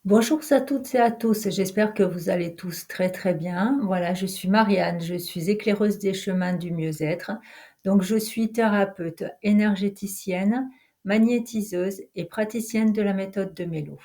Bonjour à toutes et à tous, j'espère que vous allez tous très très bien. Voilà, je suis Marianne, je suis éclaireuse des chemins du mieux-être. Donc, je suis thérapeute énergéticienne, magnétiseuse et praticienne de la méthode de Mélo.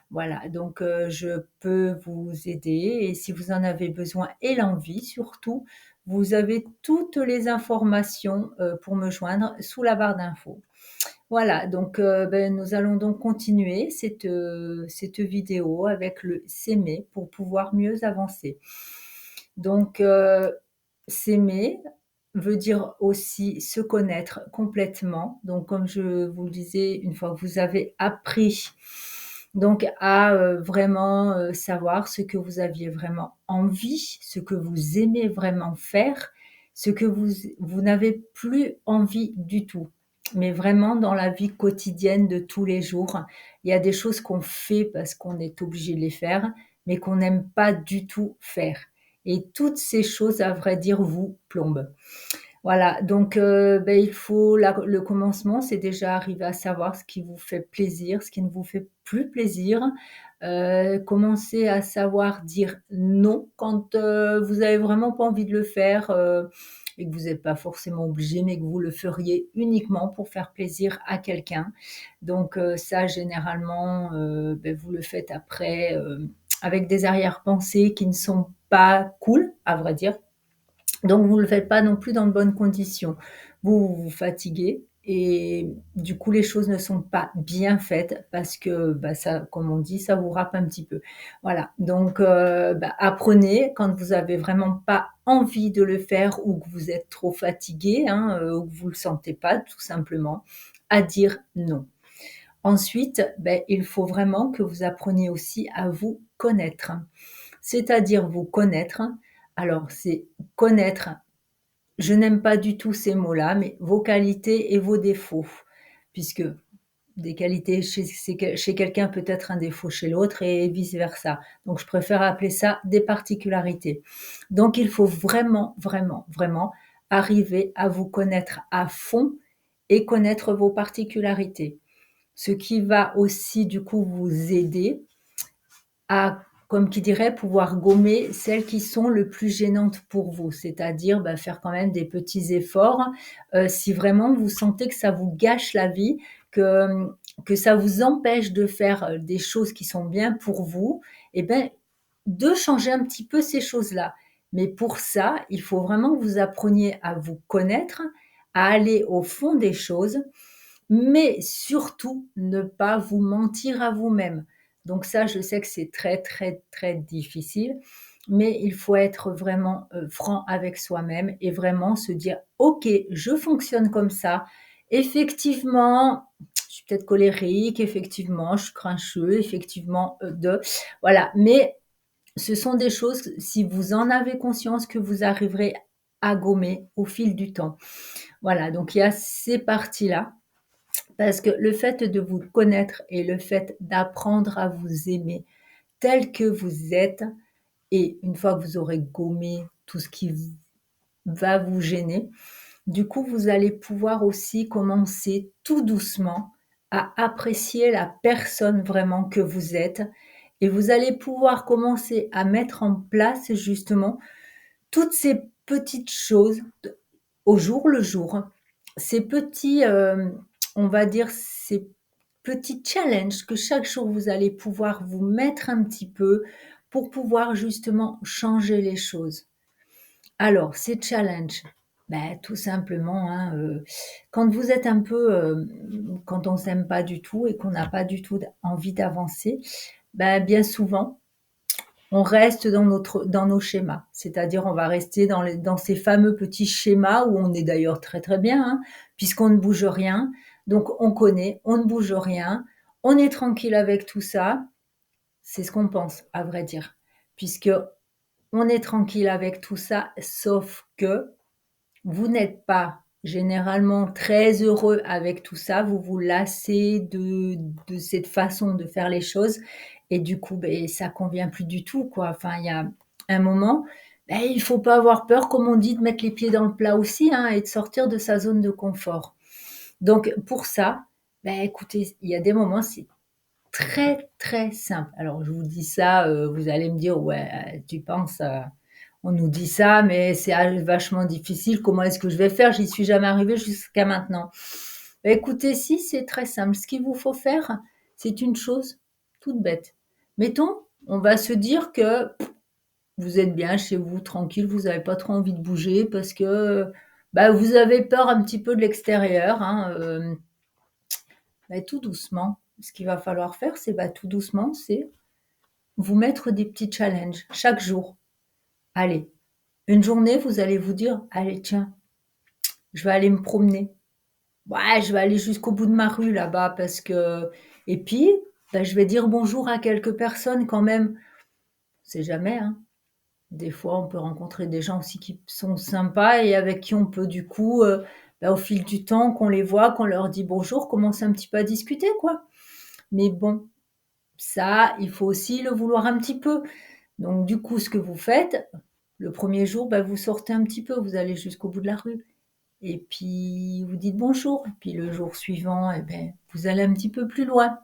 Voilà, donc je peux vous aider et si vous en avez besoin et l'envie surtout, vous avez toutes les informations pour me joindre sous la barre d'infos. Voilà, donc nous allons donc continuer cette vidéo avec le s'aimer pour pouvoir mieux avancer. Donc s'aimer veut dire aussi se connaître complètement. Donc comme je vous le disais, une fois que vous avez appris donc à, vraiment, savoir ce que vous aviez vraiment envie, ce que vous aimez vraiment faire, ce que vous n'avez plus envie du tout. Mais vraiment dans la vie quotidienne de tous les jours, il y a des choses qu'on fait parce qu'on est obligé de les faire, mais qu'on n'aime pas du tout faire. Et toutes ces choses, à vrai dire, vous plombent. Voilà, donc il faut le commencement, c'est déjà arriver à savoir ce qui vous fait plaisir, ce qui ne vous fait plus plaisir. Commencer à savoir dire non quand, vous avez vraiment pas envie de le faire, et que vous êtes pas forcément obligé, mais que vous le feriez uniquement pour faire plaisir à quelqu'un. Donc ça généralement, vous le faites après, avec des arrière-pensées qui ne sont pas cool, à vrai dire. Donc vous ne le faites pas non plus dans de bonnes conditions. Vous vous fatiguez et du coup les choses ne sont pas bien faites parce que, ça, comme on dit, ça vous râpe un petit peu. Voilà, donc apprenez quand vous avez vraiment pas envie de le faire ou que vous êtes trop fatigué, hein, ou que vous le sentez pas tout simplement, à dire non. Ensuite, il faut vraiment que vous appreniez aussi à vous connaître. C'est-à-dire vous connaître, alors c'est connaître, je n'aime pas du tout ces mots-là, mais vos qualités et vos défauts, puisque des qualités chez quelqu'un peut être un défaut chez l'autre et vice versa. Donc je préfère appeler ça des particularités. Donc il faut vraiment, vraiment, vraiment arriver à vous connaître à fond et connaître vos particularités. Ce qui va aussi du coup vous aider à, comme qui dirait, pouvoir gommer celles qui sont le plus gênantes pour vous. C'est-à-dire, faire quand même des petits efforts, si vraiment vous sentez que ça vous gâche la vie, que ça vous empêche de faire, des choses qui sont bien pour vous, et de changer un petit peu ces choses-là. Mais pour ça, il faut vraiment que vous appreniez à vous connaître, à aller au fond des choses, mais surtout ne pas vous mentir à vous-même. Donc ça, je sais que c'est très, très, très difficile, mais il faut être vraiment, franc avec soi-même et vraiment se dire: «OK, je fonctionne comme ça. Effectivement, je suis peut-être colérique, effectivement, je suis grincheux, effectivement, voilà». Mais ce sont des choses, si vous en avez conscience, que vous arriverez à gommer au fil du temps. Voilà, donc il y a ces parties-là parce que le fait de vous connaître et le fait d'apprendre à vous aimer tel que vous êtes et une fois que vous aurez gommé tout ce qui va vous gêner, du coup, vous allez pouvoir aussi commencer tout doucement à apprécier la personne vraiment que vous êtes et vous allez pouvoir commencer à mettre en place justement toutes ces petites choses au jour le jour, ces petits, on va dire, ces petits challenges que chaque jour vous allez pouvoir vous mettre un petit peu pour pouvoir justement changer les choses. Alors ces challenges, tout simplement, hein, quand vous êtes un peu, quand on s'aime pas du tout et qu'on n'a pas du tout envie d'avancer, bien souvent on reste dans nos schémas. C'est-à-dire, on va rester dans ces fameux petits schémas où on est d'ailleurs très, très bien, hein, puisqu'on ne bouge rien. Donc on connaît, on ne bouge rien, on est tranquille avec tout ça. C'est ce qu'on pense, à vrai dire, puisque on est tranquille avec tout ça, sauf que vous n'êtes pas généralement très heureux avec tout ça, vous vous lassez de cette façon de faire les choses et du coup, ça convient plus du tout, quoi. Enfin, il y a un moment, il faut pas avoir peur, comme on dit, de mettre les pieds dans le plat aussi, hein, et de sortir de sa zone de confort. Donc pour ça, écoutez, il y a des moments, c'est très, très simple. Alors je vous dis ça, vous allez me dire: «Ouais, tu penses, on nous dit ça, mais c'est vachement difficile. Comment est-ce que je vais faire? J'y suis jamais arrivée jusqu'à maintenant». Bah, écoutez, si, c'est très simple. Ce qu'il vous faut faire, c'est une chose toute bête. Mettons, on va se dire que vous êtes bien chez vous, tranquille, vous avez pas trop envie de bouger parce que, bah, vous avez peur un petit peu de l'extérieur, hein, bah, tout doucement, ce qu'il va falloir faire, c'est, bah, tout doucement, c'est vous mettre des petits challenges chaque jour. Allez, une journée, vous allez vous dire: «Allez tiens, je vais aller me promener. Ouais, je vais aller jusqu'au bout de ma rue là-bas parce que» et puis, bah, je vais dire bonjour à quelques personnes quand même. On sait jamais, hein. Des fois, on peut rencontrer des gens aussi qui sont sympas et avec qui on peut du coup, bah, au fil du temps qu'on les voit, qu'on leur dit bonjour, commencer un petit peu à discuter, quoi. Mais bon, ça, il faut aussi le vouloir un petit peu. Donc du coup, ce que vous faites, le premier jour, bah, vous sortez un petit peu, vous allez jusqu'au bout de la rue et puis vous dites bonjour. Et puis le jour suivant, eh beh, vous allez un petit peu plus loin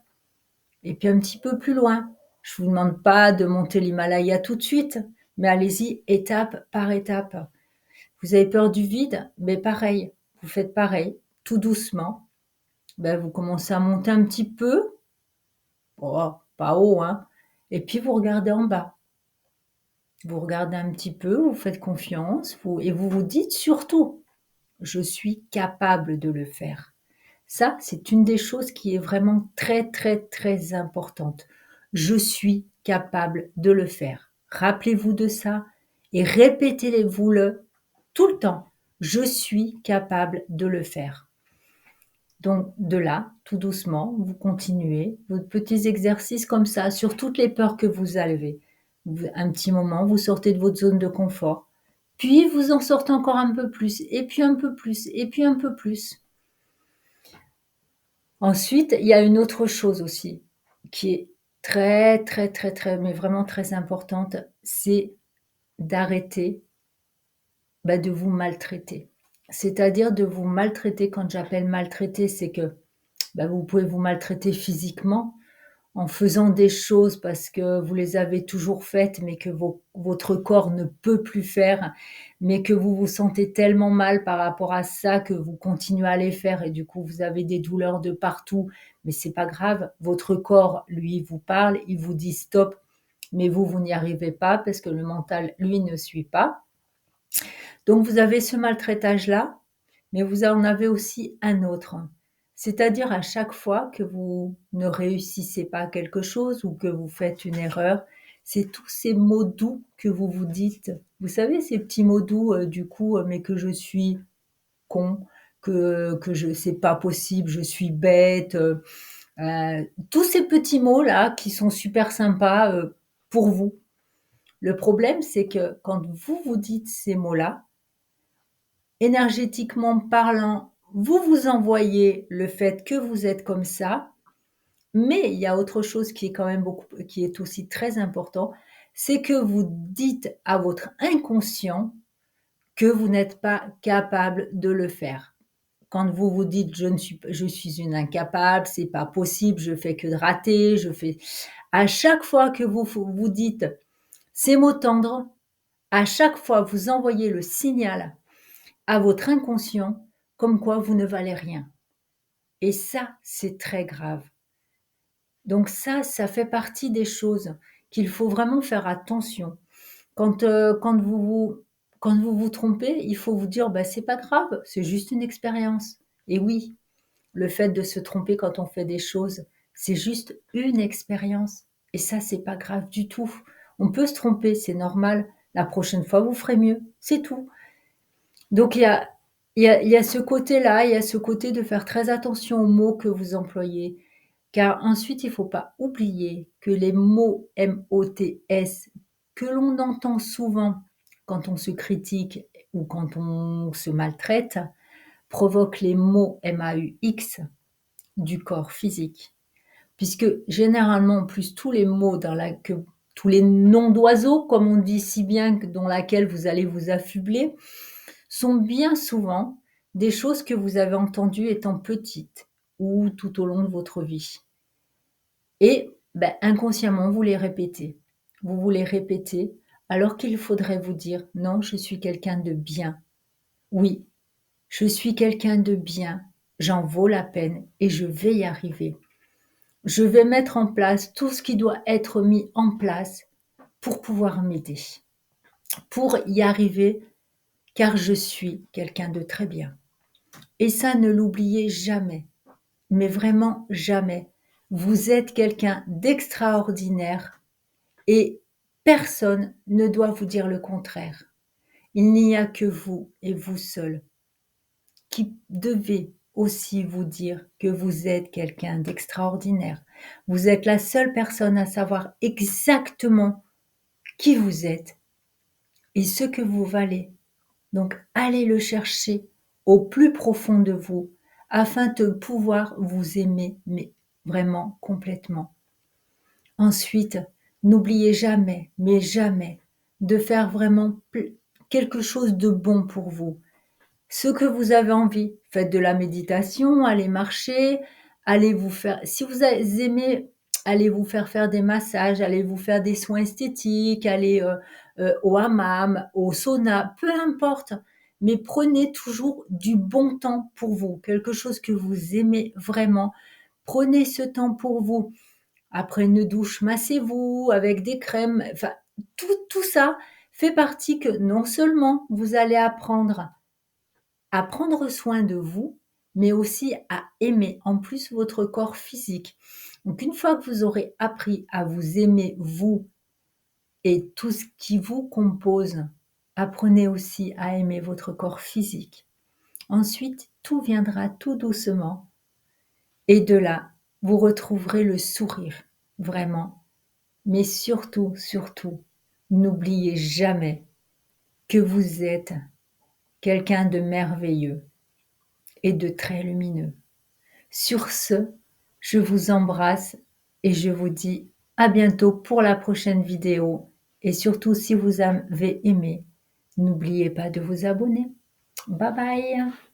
et puis un petit peu plus loin. Je vous demande pas de monter l'Himalaya tout de suite, mais allez-y étape par étape. Vous avez peur du vide? Mais pareil, vous faites pareil, tout doucement. Ben, vous commencez à monter un petit peu, oh, pas haut, hein, et puis vous regardez en bas. Vous regardez un petit peu, vous faites confiance, et vous vous dites surtout: «Je suis capable de le faire». Ça, c'est une des choses qui est vraiment très, très, très importante. Je suis capable de le faire. Rappelez-vous de ça et répétez-vous-le tout le temps. Je suis capable de le faire. Donc de là, tout doucement, vous continuez vos petits exercices comme ça sur toutes les peurs que vous avez. Un petit moment, vous sortez de votre zone de confort, puis vous en sortez encore un peu plus, et puis un peu plus, et puis un peu plus. Ensuite, il y a une autre chose aussi qui est très, très, très, très, mais vraiment très importante, c'est d'arrêter, bah, de vous maltraiter. C'est-à-dire de vous maltraiter. Quand j'appelle maltraiter, c'est que, bah, vous pouvez vous maltraiter physiquement en faisant des choses parce que vous les avez toujours faites, mais que votre corps ne peut plus faire, mais que vous vous sentez tellement mal par rapport à ça que vous continuez à les faire et du coup vous avez des douleurs de partout. Mais c'est pas grave, votre corps, lui, vous parle, il vous dit stop, mais vous n'y arrivez pas parce que le mental, lui, ne suit pas. Donc vous avez ce maltraitage-là, mais vous en avez aussi un autre. C'est-à-dire à chaque fois que vous ne réussissez pas quelque chose ou que vous faites une erreur, c'est tous ces mots doux que vous vous dites. Vous savez, ces petits mots doux, du coup, mais que je suis con, que je c'est pas possible, je suis bête, tous ces petits mots-là qui sont super sympas, pour vous. Le problème, c'est que quand vous vous dites ces mots-là, énergétiquement parlant, vous vous envoyez le fait que vous êtes comme ça, mais il y a autre chose qui est quand même qui est aussi très important, c'est que vous dites à votre inconscient que vous n'êtes pas capable de le faire. Quand vous vous dites: «Je suis une incapable, c'est pas possible, je fais que de rater, je fais» à chaque fois que vous dites ces mots tendres, à chaque fois vous envoyez le signal à votre inconscient comme quoi vous ne valez rien et ça, c'est très grave. Donc ça fait partie des choses qu'il faut vraiment faire attention. Quand, quand vous vous trompez, il faut vous dire: «Bah, c'est pas grave, c'est juste une expérience» et oui, le fait de se tromper quand on fait des choses, c'est juste une expérience et ça, c'est pas grave du tout. On peut se tromper, c'est normal. La prochaine fois, vous ferez mieux, c'est tout. Donc il y a ce côté-là, il y a ce côté de faire très attention aux mots que vous employez, car ensuite il ne faut pas oublier que les mots MOTS que l'on entend souvent quand on se critique ou quand on se maltraite, provoquent les mots MAUX du corps physique. Puisque généralement, en plus, tous les mots tous les noms d'oiseaux, comme on dit si bien, dans laquelle vous allez vous affubler, sont bien souvent des choses que vous avez entendues étant petite ou tout au long de votre vie. et inconsciemment, vous les répétez. Vous vous les répétez alors qu'il faudrait vous dire: «Non, je suis quelqu'un de bien. Oui, je suis quelqu'un de bien. J'en vaux la peine et je vais y arriver. Je vais mettre en place tout ce qui doit être mis en place pour pouvoir m'aider, pour y arriver, car je suis quelqu'un de très bien». Et ça, ne l'oubliez jamais, mais vraiment jamais. Vous êtes quelqu'un d'extraordinaire et personne ne doit vous dire le contraire. Il n'y a que vous et vous seul qui devez aussi vous dire que vous êtes quelqu'un d'extraordinaire. Vous êtes la seule personne à savoir exactement qui vous êtes et ce que vous valez. Donc, allez le chercher au plus profond de vous afin de pouvoir vous aimer, mais vraiment complètement. Ensuite, n'oubliez jamais, mais jamais, de faire vraiment quelque chose de bon pour vous. Ce que vous avez envie, faites de la méditation, allez marcher, allez vous faire, si vous aimez, allez vous faire des massages, allez vous faire des soins esthétiques, allez au hammam, au sauna, peu importe. Mais prenez toujours du bon temps pour vous, quelque chose que vous aimez vraiment. Prenez ce temps pour vous. Après une douche, massez-vous avec des crèmes. Enfin, tout ça fait partie que non seulement vous allez apprendre à prendre soin de vous, mais aussi à aimer en plus votre corps physique. Donc une fois que vous aurez appris à vous aimer vous et tout ce qui vous compose, apprenez aussi à aimer votre corps physique. Ensuite, tout viendra tout doucement et de là, vous retrouverez le sourire, vraiment. Mais surtout, surtout, n'oubliez jamais que vous êtes quelqu'un de merveilleux et de très lumineux. Sur ce, je vous embrasse et je vous dis à bientôt pour la prochaine vidéo. Et surtout, si vous avez aimé, n'oubliez pas de vous abonner. Bye bye!